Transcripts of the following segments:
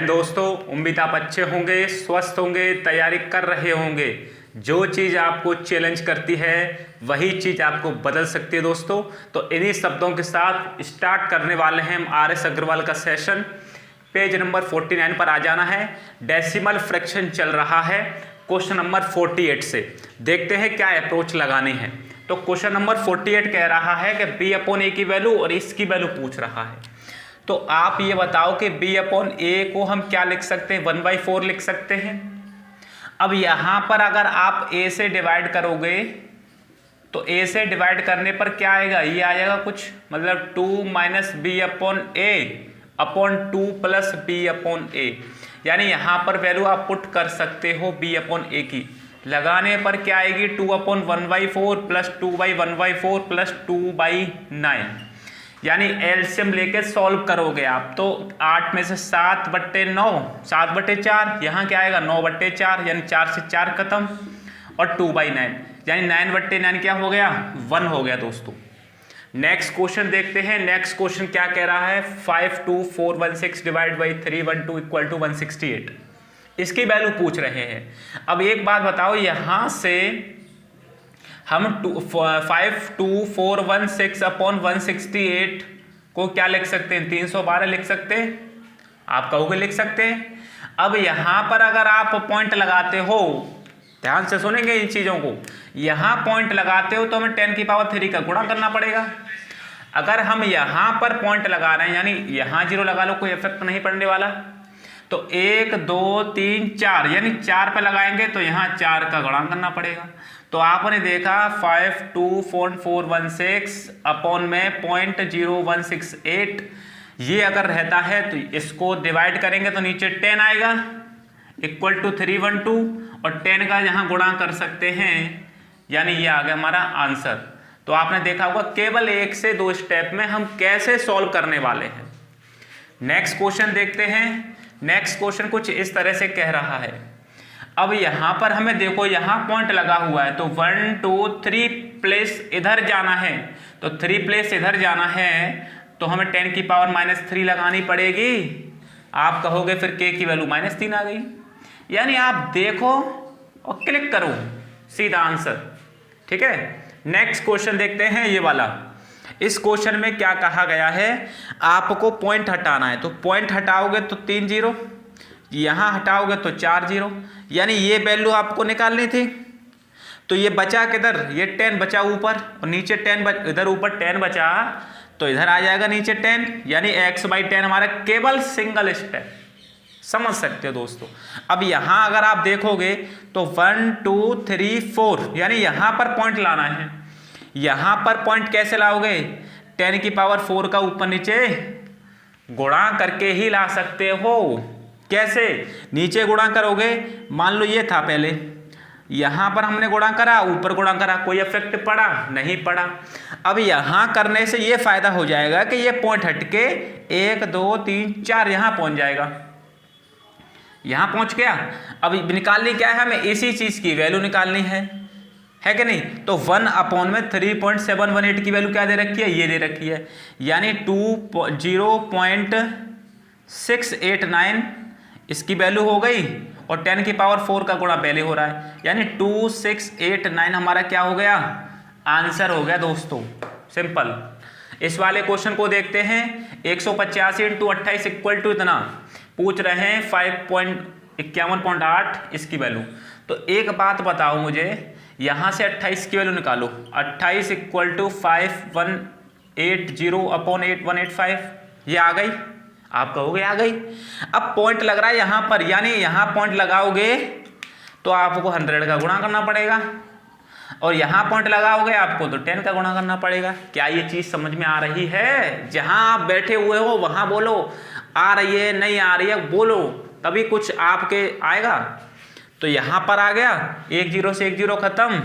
दोस्तों, उम्मीद आप अच्छे होंगे, स्वस्थ होंगे, तैयारी कर रहे होंगे। जो चीज़ आपको चैलेंज करती है वही चीज़ आपको बदल सकती है दोस्तों। तो इन्हीं शब्दों के साथ स्टार्ट करने वाले हैं हम RS अग्रवाल का सेशन। पेज नंबर 49 पर आ जाना है। डेसिमल फ्रैक्शन चल रहा है क्वेश्चन नंबर 48 से। देखते हैं क्या अप्रोच लगानी है। तो क्वेश्चन नंबर 48 कह रहा है कि b/a की वैल्यू और इसकी वैल्यू पूछ रहा है। तो आप ये बताओ कि b/a को हम क्या लिख सकते हैं, 1/4 लिख सकते हैं। अब यहां पर अगर आप a से डिवाइड करोगे तो a से डिवाइड करने पर क्या आएगा, ये आ जाएगा कुछ, मतलब 2 - b/a अपॉन 2 + b/a। यानी यहां पर वैल्यू आप पुट कर सकते हो b/a की। लगाने पर क्या आएगी, 2/1/4 + 2/1/4 + 2/9। यानी एलसीएम लेके सॉल्व करोगे आप तो 8 में से 7/9, 7/4, यहाँ क्या आएगा 9/4, यानी 4 से 4 खत्म, और 2/9 यानी 9/9 क्या हो गया, 1 हो गया दोस्तों। नेक्स्ट क्वेश्चन देखते हैं। नेक्स्ट क्वेश्चन क्या कह रहा है, 52416 डिवाइड बाई 312 = 168। इसकी वैल्यू पूछ रहे हैं। अब एक बात बताओ, यहाँ से हम 52416 अपॉन 168 को क्या लिख सकते हैं, 312 लिख सकते हैं। आप कहोगे लिख सकते हैं। अब यहां पर अगर आप पॉइंट लगाते हो, ध्यान से सुनेंगे इन चीजों को, यहां पॉइंट लगाते हो तो हमें 10³ का गुणा करना पड़ेगा। अगर हम यहां पर पॉइंट लगा रहे हैं, यानी यहां 0 लगा लो, कोई इफेक्ट नहीं पड़ने वाला। तो 1 2 3 4, यानी 4 पे लगाएंगे तो यहाँ 4 का गुणा करना पड़ेगा। तो आपने देखा 52416 अपॉन में 0.0168, ये अगर रहता है तो इसको डिवाइड करेंगे तो नीचे 10 आएगा इक्वल टू 312, और 10 का यहाँ गुणा कर सकते हैं, यानी ये आ गया हमारा आंसर। तो आपने देखा होगा केवल 1 से 2 स्टेप में हम कैसे सॉल्व करने वाले हैं। नेक्स्ट क्वेश्चन देखते हैं। नेक्स्ट क्वेश्चन कुछ इस तरह से कह रहा है। अब यहां पर हमें देखो, यहां पॉइंट लगा हुआ है तो 1 2 3 प्लेस इधर जाना है, तो 3 प्लेस इधर जाना है तो हमें 10³ - 3 लगानी पड़ेगी। आप कहोगे फिर k की वैल्यू -3 आ गई। यानी आप देखो और क्लिक करो, सीधा आंसर। ठीक है, नेक्स्ट क्वेश्चन देखते हैं ये वाला। इस क्वेश्चन में क्या कहा गया है, आपको पॉइंट हटाना है। तो पॉइंट हटाओगे तो 3 0, यहां हटाओगे तो 4 0, यानी ये वैल्यू आपको निकालनी थी। तो ये बचा किधर, ये 10 बचा ऊपर, और नीचे 10 इधर ऊपर 10 बचा तो इधर आ जाएगा नीचे 10, यानी x/10 हमारा केवल सिंगल स्टेप। समझ सकते हो दोस्तों। अब यहां अगर आप देखोगे तो 1 2 3 4, यानी यहां पर पॉइंट लाना है। यहां पर पॉइंट कैसे लाओगे, 10⁴ का ऊपर नीचे गुणा करके ही ला सकते हो। कैसे, नीचे गुणा करोगे, मान लो ये था पहले, यहां पर हमने गुणा करा, ऊपर गुणा करा, कोई इफेक्ट पड़ा नहीं पड़ा। अब यहां करने से ये फायदा हो जाएगा कि ये पॉइंट हटके 1 2 3 4 यहां पहुंच जाएगा, यहां पहुंच गया। अब निकालनी क्या है, हमें इसी चीज की वैल्यू निकालनी है कि नहीं। तो 1/में 3.718 की वैल्यू क्या दे रखी है, ये दे रखी है, यानी 0.689 इसकी वैल्यू हो गई, और 10⁴ का गुणा पहले हो रहा है, यानी 2689 हमारा क्या हो गया, आंसर हो गया दोस्तों। सिंपल। इस वाले क्वेश्चन को देखते हैं। 185 × 28 इक्वल टू इतना पूछ रहे हैं, 5.51.8 इसकी वैल्यू। तो एक बात बताओ मुझे, यहां से 28 की वैल्यू निकालो। 28 इक्वल टू 5180/8185, ये आ गई। आप कहोगे आ गई। अब पॉइंट लग रहा है यहां पर, यानी यहां पॉइंट लगाओगे तो आपको 100 का गुणा करना पड़ेगा, और यहां पॉइंट लगाओगे आपको तो 10 का गुणा करना पड़ेगा। क्या ये चीज समझ में आ रही है? जहां आप बैठे हुए हो वहां बोलो, आ रही है नहीं आ रही है बोलो, तभी कुछ आपके आएगा। तो यहां पर आ गया, 1 0 से 1 0 खत्म,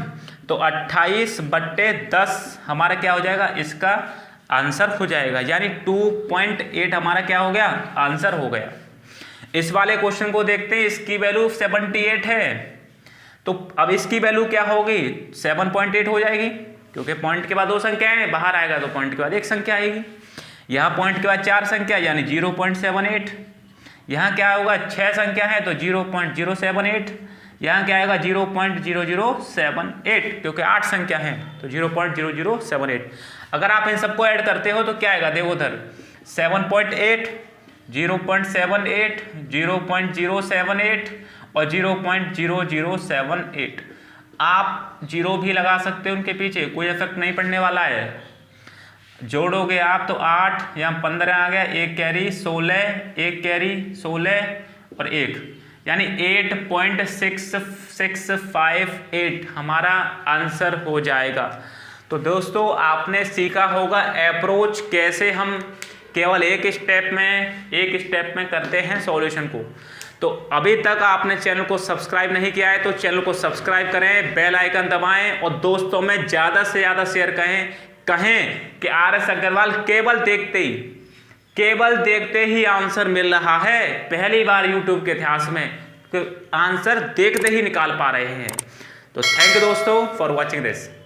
तो 28/10 हमारा क्या हो जाएगा, इसका आंसर हो जाएगा, यानी 2.8 हमारा क्या हो गया, आंसर हो गया। इस वाले क्वेश्चन को देखते हैं। इसकी वैल्यू 78 है, तो अब इसकी वैल्यू क्या होगी, 7.8 हो जाएगी, क्योंकि पॉइंट के बाद 2 संख्याएं हैं, बाहर आएगा तो पॉइंट के बाद 1 संख्या आएगी। यहाँ पॉइंट के बाद 4 संख्या, यानी 0.78, यहाँ क्या होगा 6 संख्या है तो 0.078, यहाँ क्या आएगा 0.0078, क्योंकि 8 संख्या है तो 0.0078। अगर आप इन सबको ऐड करते हो तो क्या आएगा, देखो उधर 7.8, 0.78, 0.078 और 0.0078। आप जीरो भी लगा सकते हो उनके पीछे, कोई इफेक्ट नहीं पड़ने वाला है। जोड़ोगे आप तो 8 यहाँ 15 आ गया, एक कैरी 16, एक कैरी 16 और एक, यानी 8.6658 हमारा आंसर हो जाएगा। तो दोस्तों आपने सीखा होगा अप्रोच कैसे हम केवल एक स्टेप में करते हैं सॉल्यूशन को। तो अभी तक आपने चैनल को सब्सक्राइब नहीं किया है तो चैनल को सब्सक्राइब करें, बेल आइकन दबाएं और दोस्तों में ज़्यादा से ज़्यादा शेयर कहें कि RS अग्रवाल केवल देखते ही आंसर मिल रहा है। पहली बार YouTube के इतिहास में आंसर देखते ही निकाल पा रहे हैं। तो थैंक यू दोस्तों फॉर वॉचिंग दिस।